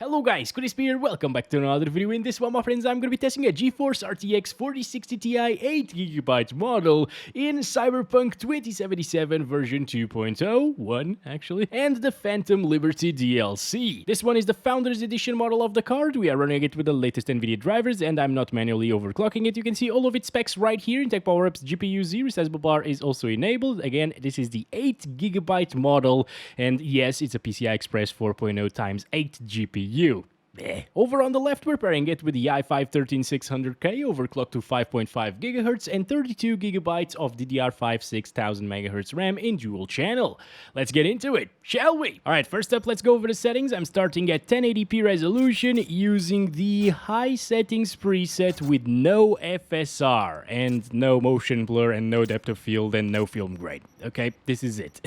Hello guys, Chris here, welcome back to another video. In this one, my friends, I'm going to be testing a GeForce RTX 4060 Ti 8GB model in Cyberpunk 2077 version 2.0, 1 actually, and the Phantom Liberty DLC. This one is the Founders Edition model of the card. We are running it with the latest Nvidia drivers, and I'm not manually overclocking it. You can see all of its specs right here in Tech Power-Ups. GPU 0 resizable bar is also enabled. Again, this is the 8GB model, and yes, it's a PCI Express 4.0 times 8 GPU. Over on the left, we're pairing it with the i5 13600K overclocked to 5.5 GHz and 32 GB of DDR5 6000 MHz RAM in dual channel. Let's get into it, shall we? Alright, first up, let's go over the settings. I'm starting at 1080p resolution using the high settings preset with no FSR and no motion blur and no depth of field and no film grade. Okay, this is it.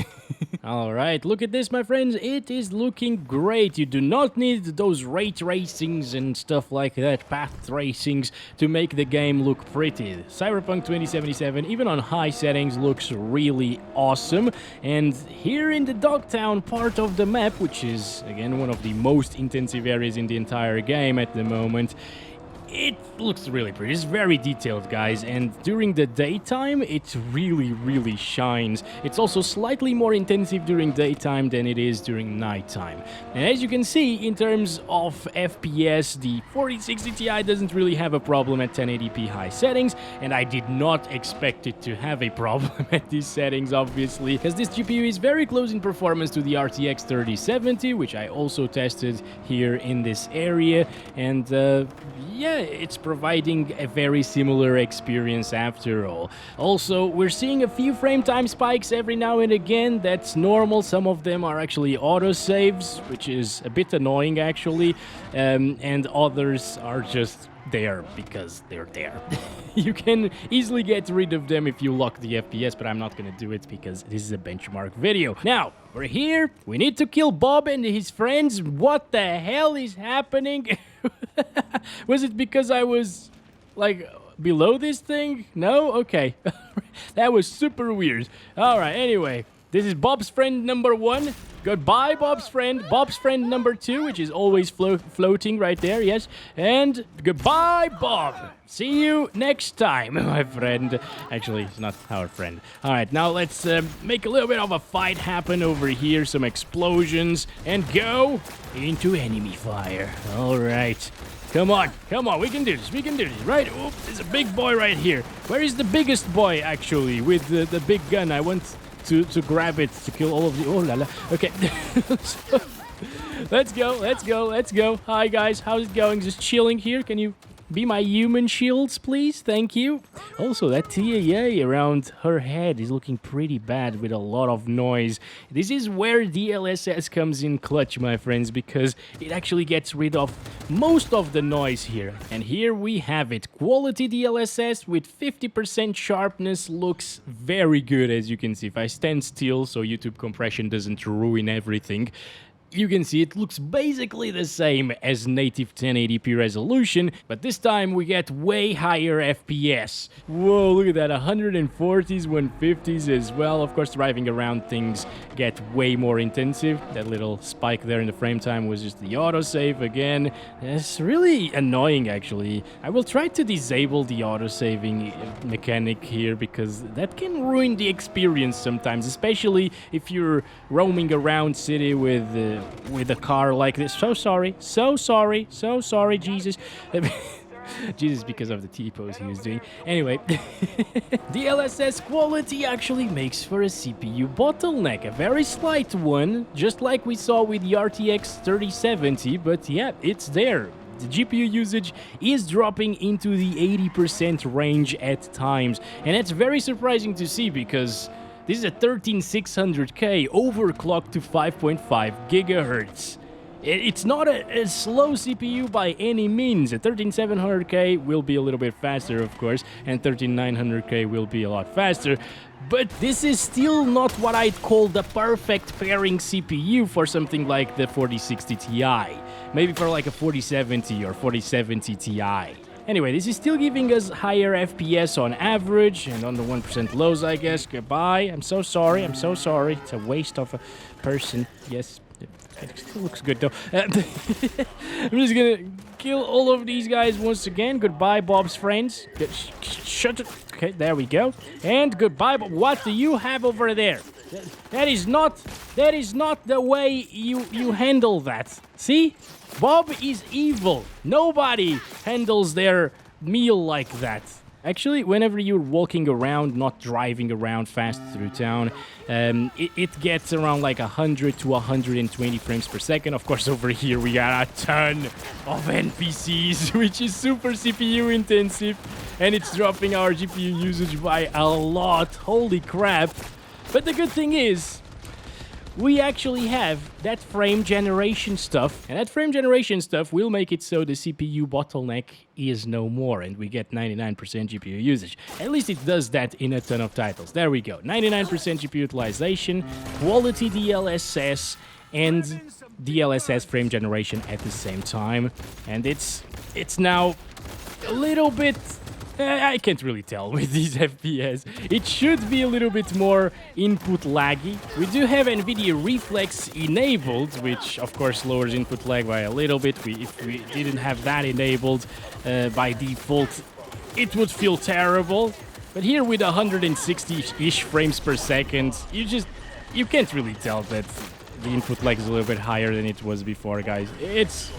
Alright, look at this, my friends. It is looking great. You do not need those ray tracings and stuff like that, path tracings, to make the game look pretty. Cyberpunk 2077, even on high settings, looks really awesome. And here in the Dogtown part of the map, which is, again, one of the most intensive areas in the entire game at the moment, it looks really pretty. It's very detailed, guys, and during the daytime, it really shines. It's also slightly more intensive during daytime than it is during nighttime. And as you can see, in terms of FPS, the 4060 Ti doesn't really have a problem at 1080p high settings, and I did not expect it to have a problem at these settings, obviously, because this GPU is very close in performance to the RTX 3070, which I also tested here in this area, and yeah, it's providing a very similar experience after all. Also, we're seeing a few frame time spikes every now and again. That's normal. Some of them are actually autosaves, which is a bit annoying actually, and others are just there because they're there. You can easily get rid of them if you lock the FPS, but I'm not gonna do it because this is a benchmark video. Now, we're here. We need to kill Bob and his friends. What the hell is happening? Was it because I was, like, below this thing? No? Okay. That was super weird. Alright, anyway. This is Bob's friend number 1. Goodbye, Bob's friend. Bob's friend number 2, which is always floating right there, yes. And goodbye, Bob. See you next time, my friend. Actually, it's not our friend. All right, now let's make a little bit of a fight happen over here. Some explosions. And go into enemy fire. All right. Come on, we can do this, right? Oh, there's a big boy right here. Where is the biggest boy, actually, with the big gun? I want to grab it to kill all of the... Oh, la la. Okay. So, let's go. Hi, guys. How's it going? Just chilling here. Can you be my human shields, please? Thank you. Also, that TAA around her head is looking pretty bad with a lot of noise. This is where DLSS comes in clutch, my friends, because it actually gets rid of most of the noise here. And here we have it. Quality DLSS with 50% sharpness looks very good, as you can see. If I stand still so YouTube compression doesn't ruin everything, you can see it looks basically the same as native 1080p resolution, but this time we get way higher FPS. Whoa, look at that, 140s, 150s as well. Of course, driving around things get way more intensive. That little spike there in the frame time was just the autosave again. It's really annoying, actually. I will try to disable the autosaving mechanic here, because that can ruin the experience sometimes, especially if you're roaming around city with a car like this. So sorry, Jesus. Jesus, because of the T-pose he was doing. Anyway, DLSS quality actually makes for a CPU bottleneck, a very slight one, just like we saw with the RTX 3070, but yeah, it's there. The GPU usage is dropping into the 80% range at times, and that's very surprising to see because this is a 13600K overclocked to 5.5 GHz. It's not a slow CPU by any means. A 13700K will be a little bit faster, of course, and 13900K will be a lot faster. But this is still not what I'd call the perfect pairing CPU for something like the 4060 Ti. Maybe for like a 4070 or 4070 Ti. Anyway, this is still giving us higher FPS on average and on the 1% lows, I guess. Goodbye. I'm so sorry. It's a waste of a person. Yes. It still looks good though. I'm just gonna kill all of these guys once again. Goodbye, Bob's friends. Shut it. Okay, there we go. And goodbye, Bob. What do you have over there? That is not the way you handle that. See? Bob is evil. Nobody handles their meal like that. Actually, whenever you're walking around, not driving around fast through town, it gets around like 100 to 120 frames per second. Of course, over here we got a ton of NPCs, which is super CPU intensive, and it's dropping our GPU usage by a lot. Holy crap. But the good thing is, we actually have that frame generation stuff, and that frame generation stuff will make it so the CPU bottleneck is no more, and we get 99% GPU usage. At least it does that in a ton of titles. There we go. 99% GPU utilization, quality DLSS, and DLSS frame generation at the same time. And it's now a little bit... I can't really tell with these FPS. It should be a little bit more input laggy. We do have Nvidia Reflex enabled, which of course lowers input lag by a little bit. If we didn't have that enabled by default, it would feel terrible. But here with 160-ish frames per second, you can't really tell that the input lag is a little bit higher than it was before, guys. It's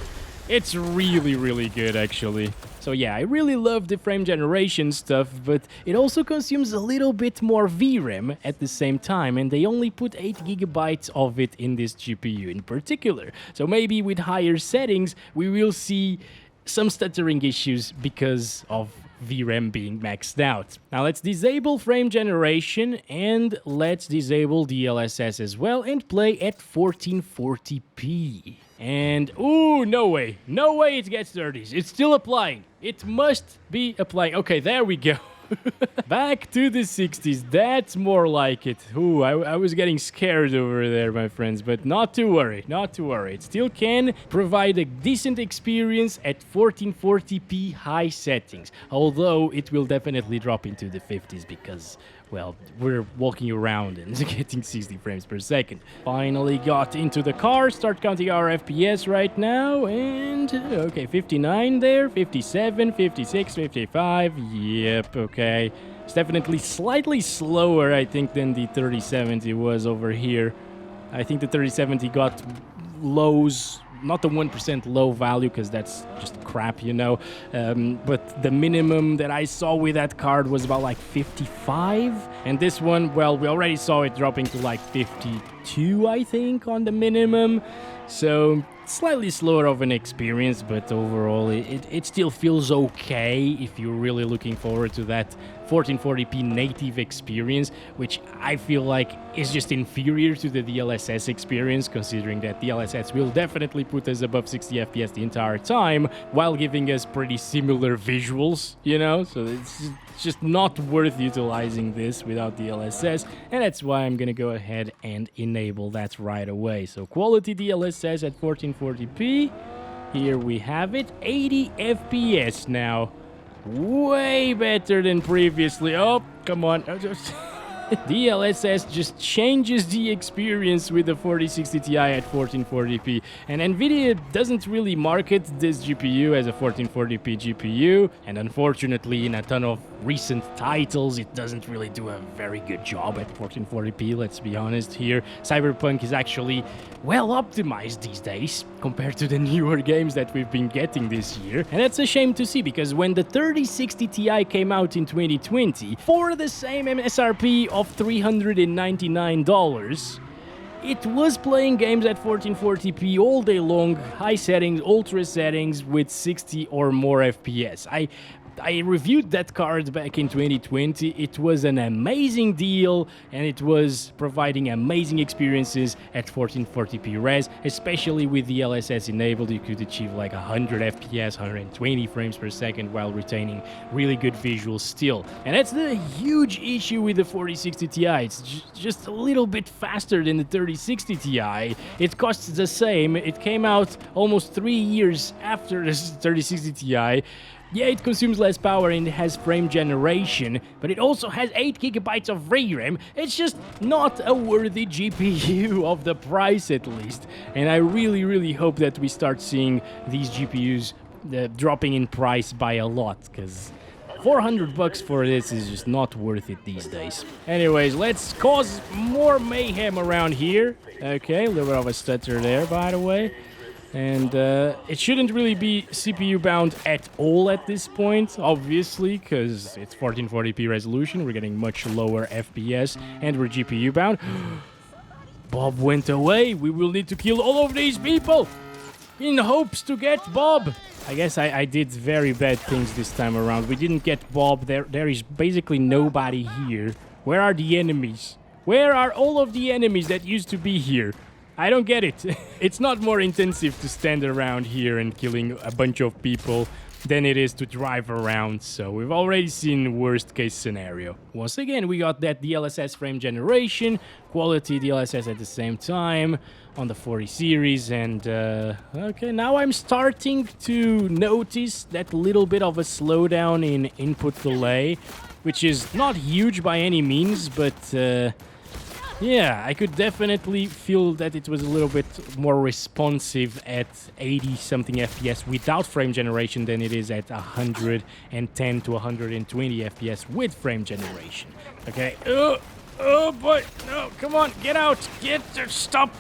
really, really good, actually. So yeah, I really love the frame generation stuff, but it also consumes a little bit more VRAM at the same time, and they only put 8 GB of it in this GPU in particular. So maybe with higher settings, we will see some stuttering issues because of VRAM being maxed out. Now let's disable frame generation and let's disable DLSS as well and play at 1440p. And, ooh, no way it gets 30s. It's still applying. It must be applying. Okay, there we go. Back to the 60s. That's more like it. Ooh, I was getting scared over there, my friends, but not to worry, not to worry. It still can provide a decent experience at 1440p high settings, although it will definitely drop into the 50s because, well, we're walking around and getting 60 frames per second. Finally got into the car, start counting our FPS right now, and okay, 59 there, 57, 56, 55, yep, okay. It's definitely slightly slower, I think, than the 3070 was over here. I think the 3070 got lows, not the 1% low value, because that's just crap, you know. But the minimum that I saw with that card was about like 55. And this one, well, we already saw it dropping to like 52, I think, on the minimum. So slightly slower of an experience, but overall it still feels okay if you're really looking forward to that 1440p native experience, which I feel like is just inferior to the DLSS experience, considering that DLSS will definitely put us above 60 FPS the entire time, while giving us pretty similar visuals, you know? So it's just not worth utilizing this without DLSS, and that's why I'm gonna go ahead and enable that right away. So quality DLSS at 1440p, here we have it, 80 FPS now. Way better than previously. Oh, come on. DLSS just changes the experience with the 4060 Ti at 1440p, and Nvidia doesn't really market this GPU as a 1440p GPU, and unfortunately in a ton of recent titles it doesn't really do a very good job at 1440p, let's be honest here. Cyberpunk is actually well optimized these days compared to the newer games that we've been getting this year, and that's a shame to see, because when the 3060 Ti came out in 2020 for the same MSRP of $399, it was playing games at 1440p all day long, high settings, ultra settings with 60 or more FPS. I reviewed that card back in 2020. It was an amazing deal, and it was providing amazing experiences at 1440p res, especially with the DLSS enabled. You could achieve like 100 FPS, 120 frames per second while retaining really good visuals still. And that's the huge issue with the 4060 Ti. It's just a little bit faster than the 3060 Ti. It costs the same. It came out almost 3 years after the 3060 Ti. Yeah, it consumes less power and it has frame generation, but it also has 8 gigabytes of VRAM. It's just not a worthy GPU of the price, at least. And I really, really hope that we start seeing these GPUs dropping in price by a lot, because $400 for this is just not worth it these days. Anyways, let's cause more mayhem around here. Okay, a little bit of a stutter there, by the way. And it shouldn't really be CPU bound at all at this point, obviously, because it's 1440p resolution. We're getting much lower FPS, and we're GPU bound. Bob went away. We will need to kill all of these people in hopes to get Bob. I guess I did very bad things this time around. We didn't get Bob. There is basically nobody here. Where are the enemies? Where are all of the enemies that used to be here? I don't get it. It's not more intensive to stand around here and killing a bunch of people than it is to drive around, so we've already seen worst case scenario. Once again, we got that DLSS frame generation, quality DLSS at the same time on the 40 series, and okay, now I'm starting to notice that little bit of a slowdown in input delay, which is not huge by any means, but yeah, I could definitely feel that it was a little bit more responsive at 80-something FPS without frame generation than it is at 110 to 120 FPS with frame generation. Okay. Oh boy, no, come on, get out, stop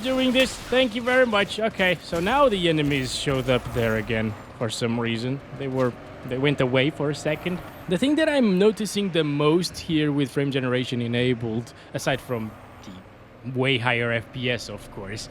doing this. Thank you very much. Okay, so now the enemies showed up there again for some reason. They went away for a second. The thing that I'm noticing the most here with frame generation enabled, aside from the way higher FPS, of course,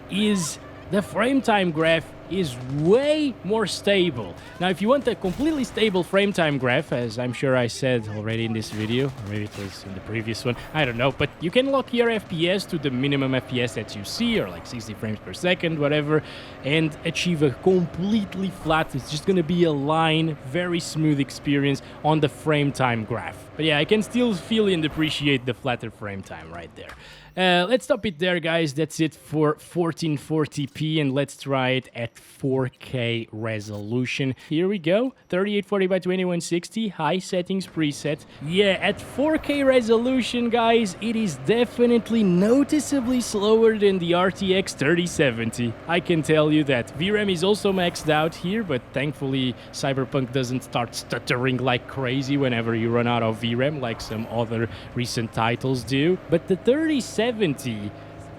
is the frame time graph is way more stable. Now, if you want a completely stable frame time graph, as I'm sure I said already in this video, or maybe it was in the previous one, I don't know, but you can lock your FPS to the minimum FPS that you see, or like 60 frames per second, whatever, and achieve a completely flat, it's just gonna be a line, very smooth experience on the frame time graph. But yeah, I can still feel and appreciate the flatter frame time right there. Let's stop it there, guys. That's it for 1440p, and let's try it at 4K resolution. Here we go, 3840 by 2160, high settings preset. Yeah, at 4K resolution, guys, it is definitely noticeably slower than the RTX 3070. I can tell you that. VRAM is also maxed out here, but thankfully Cyberpunk doesn't start stuttering like crazy whenever you run out of VRAM like some other recent titles do. But the 3070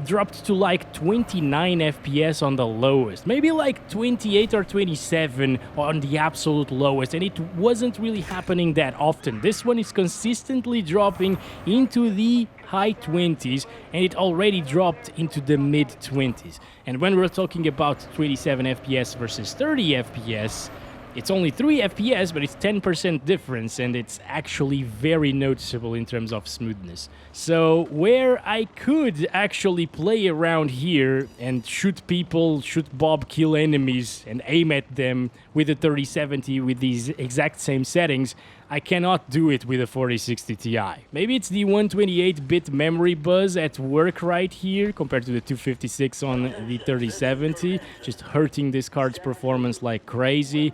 dropped to like 29 FPS on the lowest, maybe like 28 or 27 on the absolute lowest, and it wasn't really happening that often. This one is consistently dropping into the high 20s, and it already dropped into the mid 20s. And when we're talking about 27 FPS versus 30 FPS, it's only 3 FPS, but it's 10% difference, and it's actually very noticeable in terms of smoothness. So where I could actually play around here and shoot people, shoot Bob, kill enemies, and aim at them with a 3070 with these exact same settings, I cannot do it with a 4060 Ti. Maybe it's the 128-bit memory buzz at work right here compared to the 256 on the 3070, just hurting this card's performance like crazy.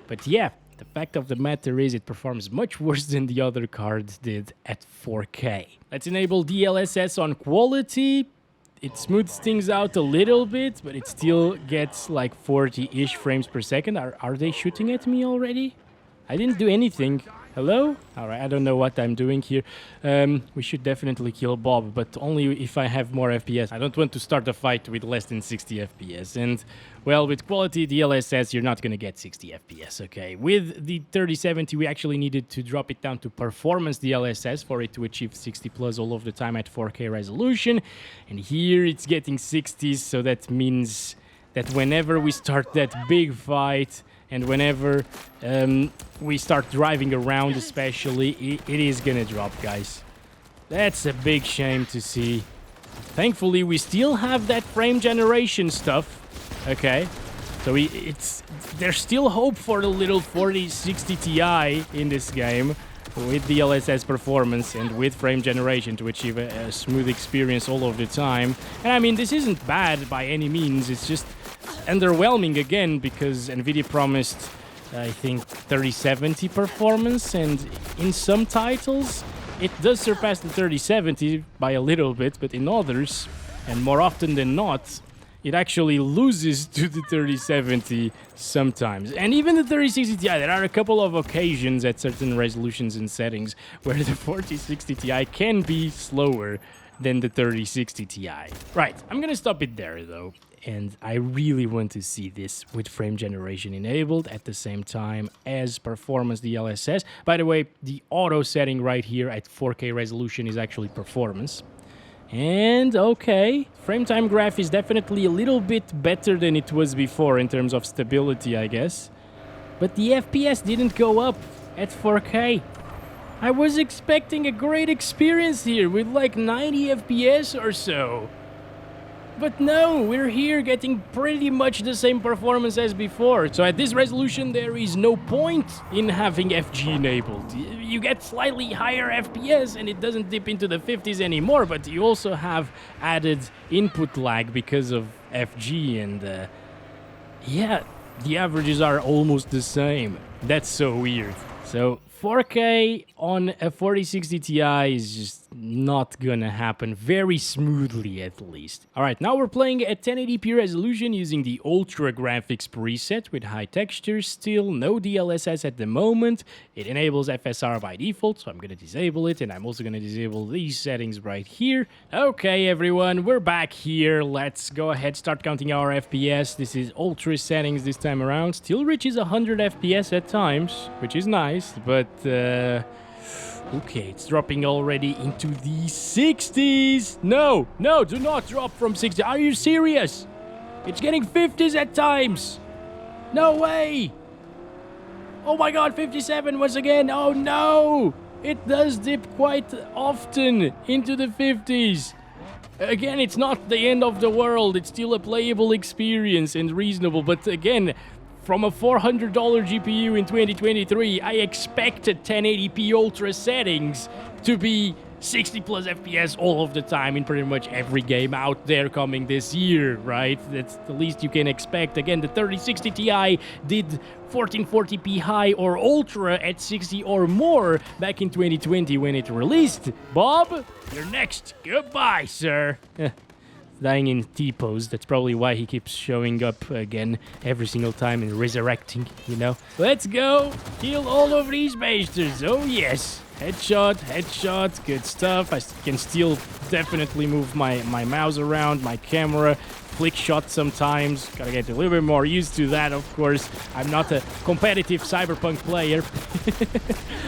But yeah, the fact of the matter is it performs much worse than the other cards did at 4K. Let's enable DLSS on quality. It smooths things out a little bit, but it still gets like 40-ish frames per second. Are they shooting at me already? I didn't do anything. Hello? Alright, I don't know what I'm doing here. We should definitely kill Bob, but only if I have more FPS. I don't want to start a fight with less than 60 FPS. And, well, with quality DLSS, you're not gonna get 60 FPS, okay? With the 3070, we actually needed to drop it down to performance DLSS for it to achieve 60 plus all of the time at 4K resolution. And here it's getting 60s, so that means that whenever we start that big fight, and whenever we start driving around especially, it is gonna drop, guys. That's a big shame to see. Thankfully, we still have that frame generation stuff. Okay, so there's still hope for the little 4060 Ti in this game with DLSS performance and with frame generation to achieve a smooth experience all of the time. And I mean, this isn't bad by any means, it's just underwhelming again because Nvidia promised I think, 3070 performance, and in some titles, it does surpass the 3070 by a little bit, but in others, and more often than not, it actually loses to the 3070 sometimes. And even the 3060 Ti, there are a couple of occasions at certain resolutions and settings where the 4060 Ti can be slower than the 3060 Ti. Right, I'm gonna stop it there though. And I really want to see this with frame generation enabled at the same time as performance DLSS. By the way, the auto setting right here at 4K resolution is actually performance. And okay, frame time graph is definitely a little bit better than it was before in terms of stability, I guess. But the FPS didn't go up at 4K. I was expecting a great experience here with like 90 FPS or so. But no, we're here getting pretty much the same performance as before. So at this resolution, there is no point in having FG enabled. You get slightly higher FPS and it doesn't dip into the 50s anymore, but you also have added input lag because of FG, and yeah, the averages are almost the same. That's so weird. So 4K on a 4060 Ti is just not gonna happen very smoothly, at least. Alright, now we're playing at 1080p resolution using the Ultra Graphics preset with high textures. Still no DLSS at the moment. It enables FSR by default, so I'm gonna disable it, and I'm also gonna disable these settings right here. Okay, everyone, we're back here. Let's go ahead, start counting our FPS. This is Ultra settings this time around. Still reaches 100 FPS at times, which is nice, but okay, it's dropping already into the 60s. No, no, do not drop from 60. Are you serious? It's getting 50s at times. No way. Oh my god, 57 once again. Oh no. It does dip quite often into the 50s. Again, it's not the end of the world. It's still a playable experience and reasonable. But again, from a $400 GPU in 2023, I expected 1080p Ultra settings to be 60 plus FPS all of the time in pretty much every game out there coming this year, right? That's the least you can expect. Again, the 3060 Ti did 1440p high or Ultra at 60 or more back in 2020 when it released. Bob, you're next. Goodbye, sir. Dying in T-pose. That's probably why he keeps showing up again every single time and resurrecting, you know. Let's go. Kill all of these bastards. Oh, yes. Headshot, headshot. Good stuff. I can still definitely move my mouse around, my camera. Flick shot sometimes. Gotta get a little bit more used to that, of course. I'm not a competitive Cyberpunk player.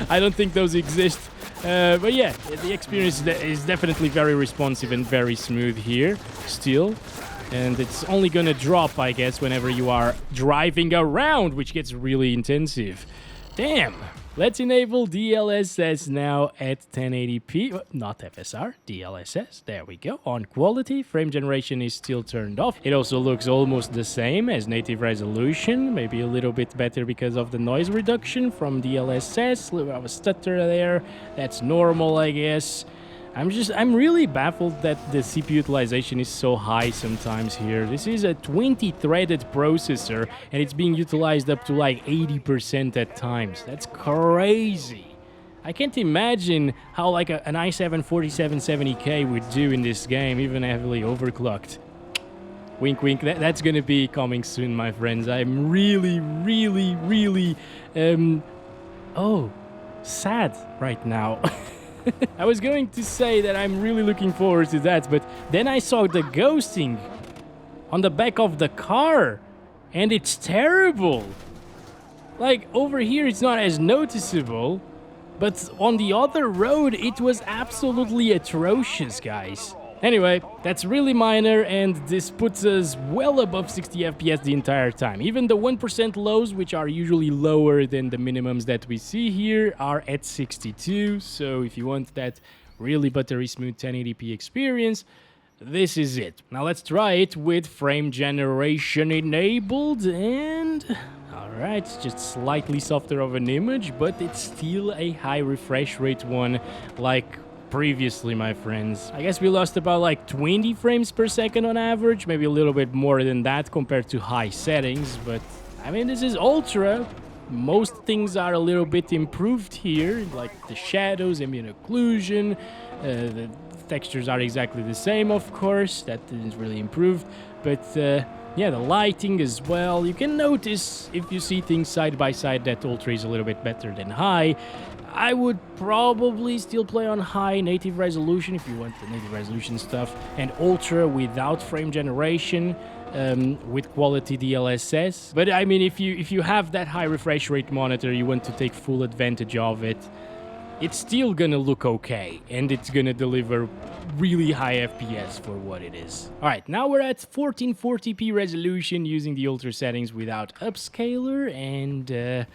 I don't think those exist. But yeah, the experience is definitely very responsive and very smooth here, still. And it's only gonna drop, I guess, whenever you are driving around, which gets really intensive. Damn! Let's enable DLSS now at 1080p, not FSR, DLSS, there we go. On quality, frame generation is still turned off. It also looks almost the same as native resolution, maybe a little bit better because of the noise reduction from DLSS, a little bit of a stutter there, that's normal, I guess. I'm really baffled that the CPU utilization is so high sometimes here. This is a 20-threaded processor, and it's being utilized up to like 80% at times. That's crazy. I can't imagine how like an i7 4770K would do in this game, even heavily overclocked. Wink, wink. That's gonna be coming soon, my friends. I'm really, sad right now. I was going to say that I'm really looking forward to that, but then I saw the ghosting on the back of the car, and it's terrible. Like, over here it's not as noticeable, but on the other road it was absolutely atrocious, guys. Anyway, that's really minor, and this puts us well above 60 FPS the entire time. Even the 1% lows, which are usually lower than the minimums that we see here, are at 62. So if you want that really buttery smooth 1080p experience, this is it. Now let's try it with frame generation enabled, and alright, it's just slightly softer of an image, but it's still a high refresh rate one, like previously, my friends. I guess we lost about like 20 frames per second on average, maybe a little bit more than that compared to high settings, but I mean, this is Ultra. Most things are a little bit improved here, like the shadows, ambient occlusion, the textures are exactly the same, of course, that didn't really improve, but yeah, the lighting as well. You can notice, if you see things side by side, that Ultra is a little bit better than High. I would probably still play on High native resolution if you want the native resolution stuff, and Ultra without frame generation, with quality DLSS. But I mean, if you have that high refresh rate monitor, you want to take full advantage of it, it's still gonna look okay, and it's gonna deliver really high FPS for what it is. Alright, now we're at 1440p resolution using the Ultra settings without upscaler, and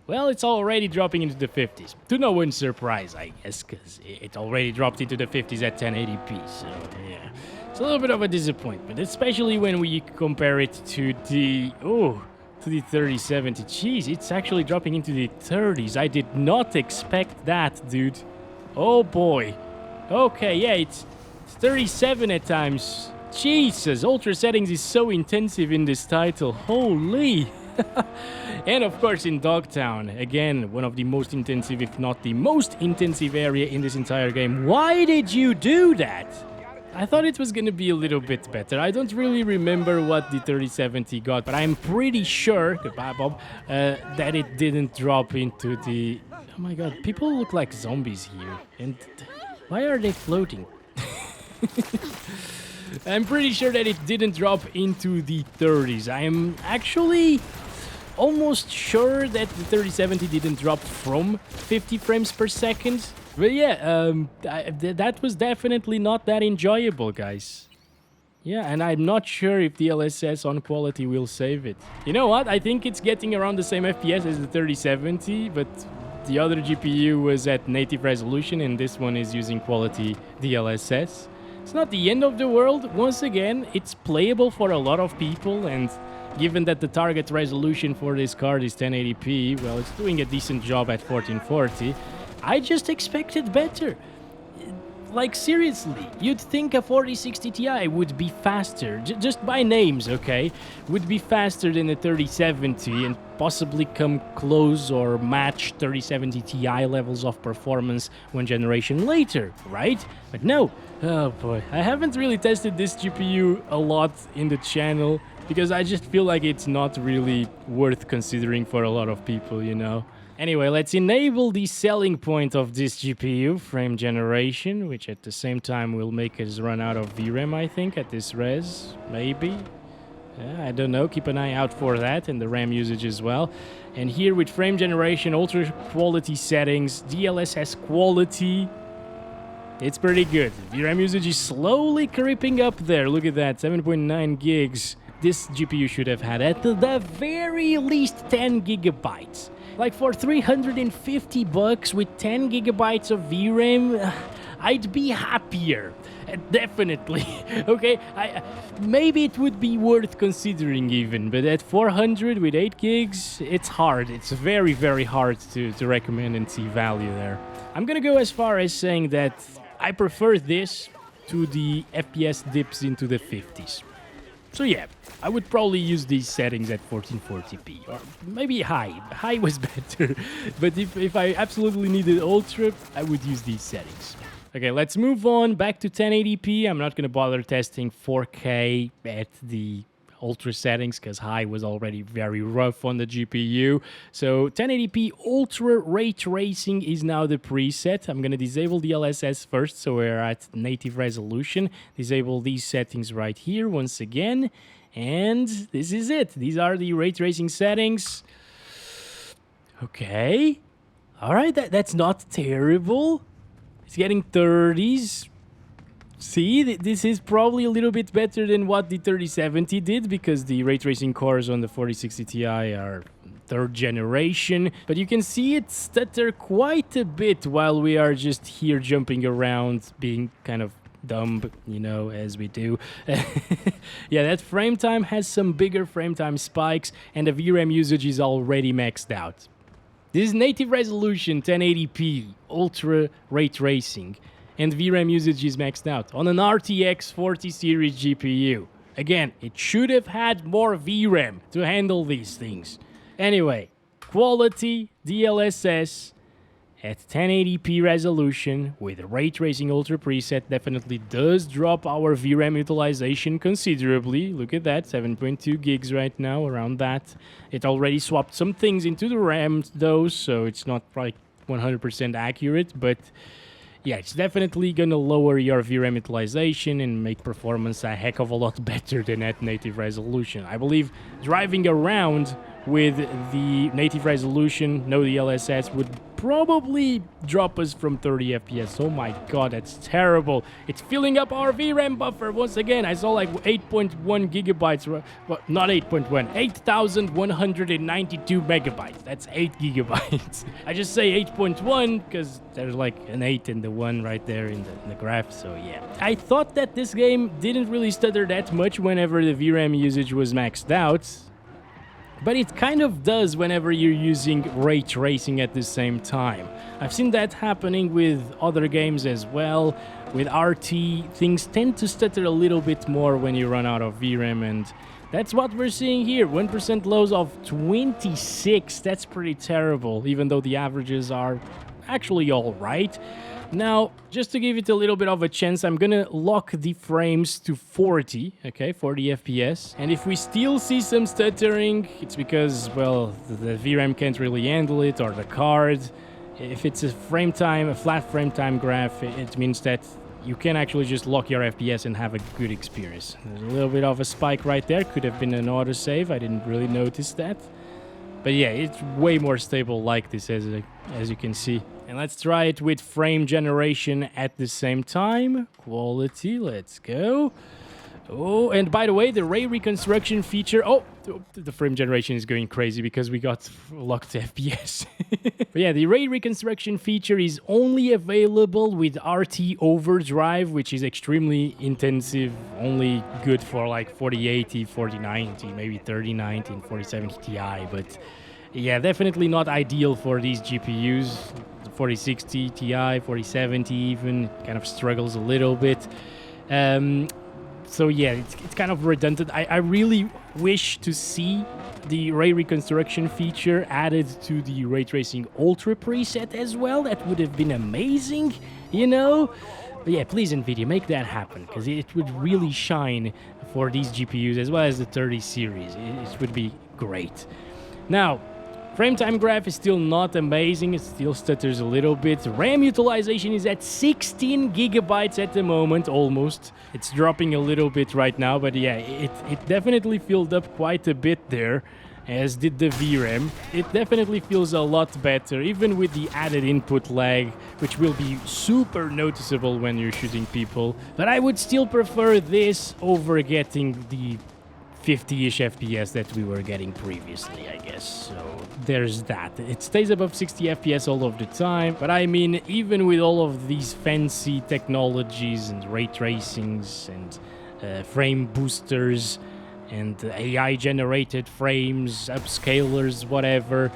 well, it's already dropping into the 50s. To no one's surprise, I guess, because it already dropped into the 50s at 1080p, so yeah. It's a little bit of a disappointment, especially when we compare it to the 3070. Jeez, it's actually dropping into the 30s. I did not expect that, dude. Oh boy. Okay, yeah, it's 37 at times. Jesus, Ultra settings is so intensive in this title. Holy. And of course in Dogtown, again, one of the most intensive, if not the most intensive area in this entire game. Why did you do that? I thought it was gonna be a little bit better. I don't really remember what the 3070 got, but I'm pretty sure, goodbye Bob, that it didn't drop into the... Oh my god, people look like zombies here. And why are they floating? I'm pretty sure that it didn't drop into the 30s. I am actually almost sure that the 3070 didn't drop from 50 frames per second. But yeah, that was definitely not that enjoyable, guys. Yeah, and I'm not sure if the DLSS on quality will save it. You know what? I think it's getting around the same FPS as the 3070, but the other GPU was at native resolution, and this one is using quality DLSS. It's not the end of the world. Once again, it's playable for a lot of people, and given that the target resolution for this card is 1080p, well, it's doing a decent job at 1440. I just expected better. Like, seriously, you'd think a 4060 Ti would be faster, just by names, okay? Would be faster than a 3070 and possibly come close or match 3070 Ti levels of performance one generation later, right? But no. Oh boy, I haven't really tested this GPU a lot in the channel because I just feel like it's not really worth considering for a lot of people, you know? Anyway, let's enable the selling point of this GPU, frame generation, which at the same time will make us run out of VRAM, I think, at this res, maybe. Yeah, I don't know, keep an eye out for that, and the RAM usage as well. And here with frame generation, ultra quality settings, DLSS quality, it's pretty good. VRAM usage is slowly creeping up there, look at that, 7.9 gigs. This GPU should have had at the very least 10 gigabytes. Like for $350 with 10 gigabytes of VRAM, I'd be happier. Definitely. Okay, maybe it would be worth considering even, but at 400 with 8 gigs, it's hard. It's very, very hard to recommend and see value there. I'm gonna go as far as saying that I prefer this to the FPS dips into the 50s. So yeah, I would probably use these settings at 1440p, or maybe high. High was better, but if I absolutely needed ultra, I would use these settings. Okay, let's move on back to 1080p. I'm not going to bother testing 4K at the ultra settings because high was already very rough on the GPU. So 1080p ultra ray tracing is now the preset. I'm going to disable the DLSS first, so we're at native resolution. Disable these settings right here once again, and this is it. These are the ray tracing settings. Okay, all right, that's not terrible. It's getting 30s. See, this is probably a little bit better than what the 3070 did because the ray tracing cores on the 4060 Ti are third generation. But you can see it stutter quite a bit while we are just here jumping around, being kind of dumb, you know, as we do. Yeah, that frame time has some bigger frame time spikes, and the VRAM usage is already maxed out. This is native resolution 1080p ultra ray tracing, and VRAM usage is maxed out on an RTX 40 series GPU. Again, it should have had more VRAM to handle these things. Anyway, quality DLSS at 1080p resolution with ray tracing ultra preset definitely does drop our VRAM utilization considerably. Look at that, 7.2 gigs right now, around that. It already swapped some things into the RAM though, so it's not like 100% accurate, but yeah, it's definitely gonna lower your VRAM utilization and make performance a heck of a lot better than at native resolution. I believe driving around with the native resolution, no DLSS, would probably drop us from 30 FPS. Oh my god, that's terrible. It's filling up our VRAM buffer once again. I saw like 8.1 gigabytes, well, not 8.1, 8,192 megabytes. That's 8 gigabytes. I just say 8.1 because there's like an 8 and the 1 right there in the graph, so yeah. I thought that this game didn't really stutter that much whenever the VRAM usage was maxed out, but it kind of does whenever you're using ray tracing at the same time. I've seen that happening with other games as well. With RT, things tend to stutter a little bit more when you run out of VRAM, and that's what we're seeing here. 1% lows of 26. That's pretty terrible, even though the averages are actually all right. Now, just to give it a little bit of a chance, I'm gonna lock the frames to 40, okay, 40 FPS. And if we still see some stuttering, it's because, well, the VRAM can't really handle it, or the card. If it's a frame time, a flat frame time graph, it means that you can actually just lock your FPS and have a good experience. There's a little bit of a spike right there. Could have been an autosave. I didn't really notice that. But yeah, it's way more stable like this, as you can see. And let's try it with frame generation at the same time. Quality, let's go. Oh, and by the way, the ray reconstruction feature... Oh, the frame generation is going crazy because we got locked FPS. But yeah, the ray reconstruction feature is only available with RT Overdrive, which is extremely intensive, only good for like 4080, 4090, maybe 3090 and 4070 Ti, but yeah, definitely not ideal for these GPUs. 4060 Ti, 4070 even, kind of struggles a little bit. So yeah, it's kind of redundant. I really wish to see the ray reconstruction feature added to the ray tracing ultra preset as well. That would have been amazing, you know? But yeah, please Nvidia, make that happen, because it would really shine for these GPUs as well as the 30 series. It would be great. Now, frame time graph is still not amazing, it still stutters a little bit. RAM utilization is at 16 gigabytes at the moment, almost. It's dropping a little bit right now, but yeah, it definitely filled up quite a bit there, as did the VRAM. It definitely feels a lot better, even with the added input lag, which will be super noticeable when you're shooting people. But I would still prefer this over getting the 50-ish FPS that we were getting previously, I guess. So there's that. It stays above 60 FPS all of the time, but I mean, even with all of these fancy technologies and ray tracings and frame boosters and AI-generated frames, upscalers, whatever,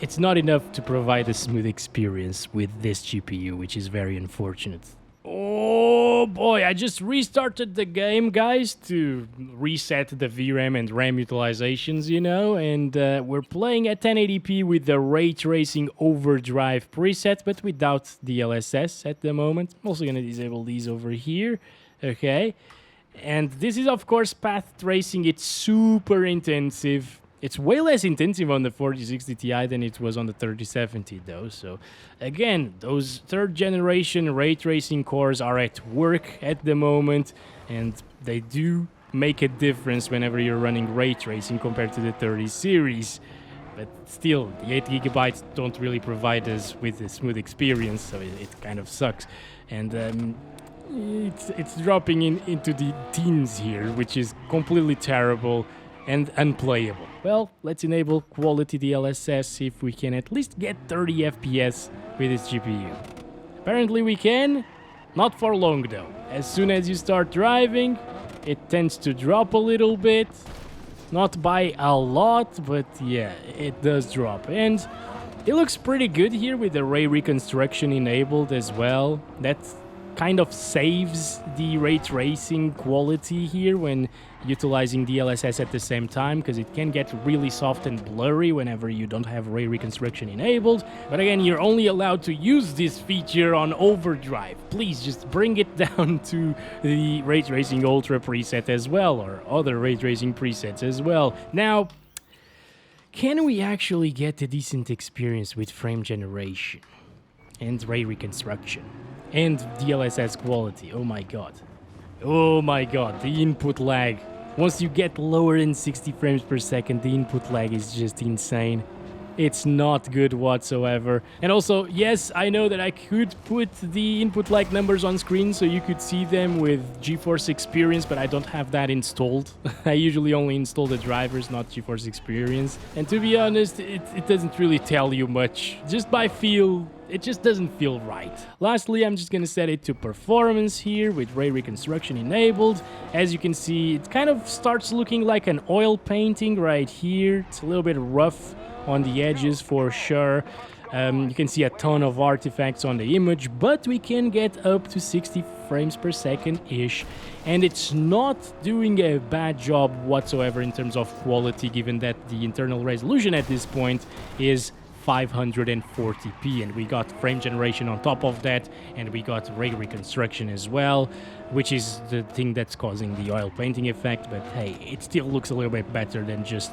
it's not enough to provide a smooth experience with this GPU, which is very unfortunate. Oh boy, I just restarted the game, guys, to reset the VRAM and RAM utilizations, you know, and we're playing at 1080p with the Ray Tracing Overdrive preset, but without DLSS at the moment. I'm also going to disable these over here, okay? And this is, of course, path tracing. It's super intensive. It's way less intensive on the 4060 Ti than it was on the 3070 though. So again, those third generation ray tracing cores are at work at the moment, and they do make a difference whenever you're running ray tracing compared to the 30 series. But still, the 8 gigabytes don't really provide us with a smooth experience, so it kind of sucks. And it's dropping into the teens here, which is completely terrible and unplayable. Well, let's enable quality DLSS, see if we can at least get 30 FPS with this GPU. Apparently we can, not for long though. As soon as you start driving, it tends to drop a little bit. Not by a lot, but yeah, it does drop. And it looks pretty good here with the ray reconstruction enabled as well. That kind of saves the ray tracing quality here when utilizing DLSS at the same time, because it can get really soft and blurry whenever you don't have ray reconstruction enabled. But again, you're only allowed to use this feature on Overdrive. Please just bring it down to the Ray Tracing Ultra preset as well, or other ray tracing presets as well. Now, can we actually get a decent experience with frame generation and ray reconstruction and DLSS quality? Oh my god. Oh my god, the input lag. Once you get lower than 60 frames per second, the input lag is just insane. It's not good whatsoever. And also, yes, I know that I could put the input lag numbers on screen so you could see them with GeForce Experience, but I don't have that installed. I usually only install the drivers, not GeForce Experience. And to be honest, it doesn't really tell you much. Just by feel, it just doesn't feel right. Lastly, I'm just gonna set it to performance here with ray reconstruction enabled. As you can see, it kind of starts looking like an oil painting right here. It's a little bit rough on the edges for sure. You can see a ton of artifacts on the image, but we can get up to 60 frames per second-ish, and it's not doing a bad job whatsoever in terms of quality, given that the internal resolution at this point is 540p, and we got frame generation on top of that, and we got ray reconstruction as well, which is the thing that's causing the oil painting effect. But hey, it still looks a little bit better than just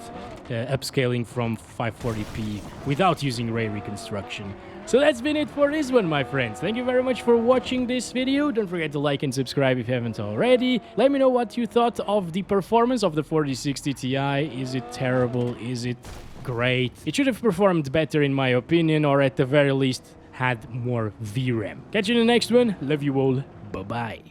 upscaling from 540p without using ray reconstruction. So that's been it for this one, my friends. Thank you very much for watching this video. Don't forget to like and subscribe if you haven't already. Let me know what you thought of the performance of the 4060 Ti. Is it terrible? Is it great? It should have performed better in my opinion, or at the very least had more VRAM. Catch you in the next one. Love you all. Bye-bye.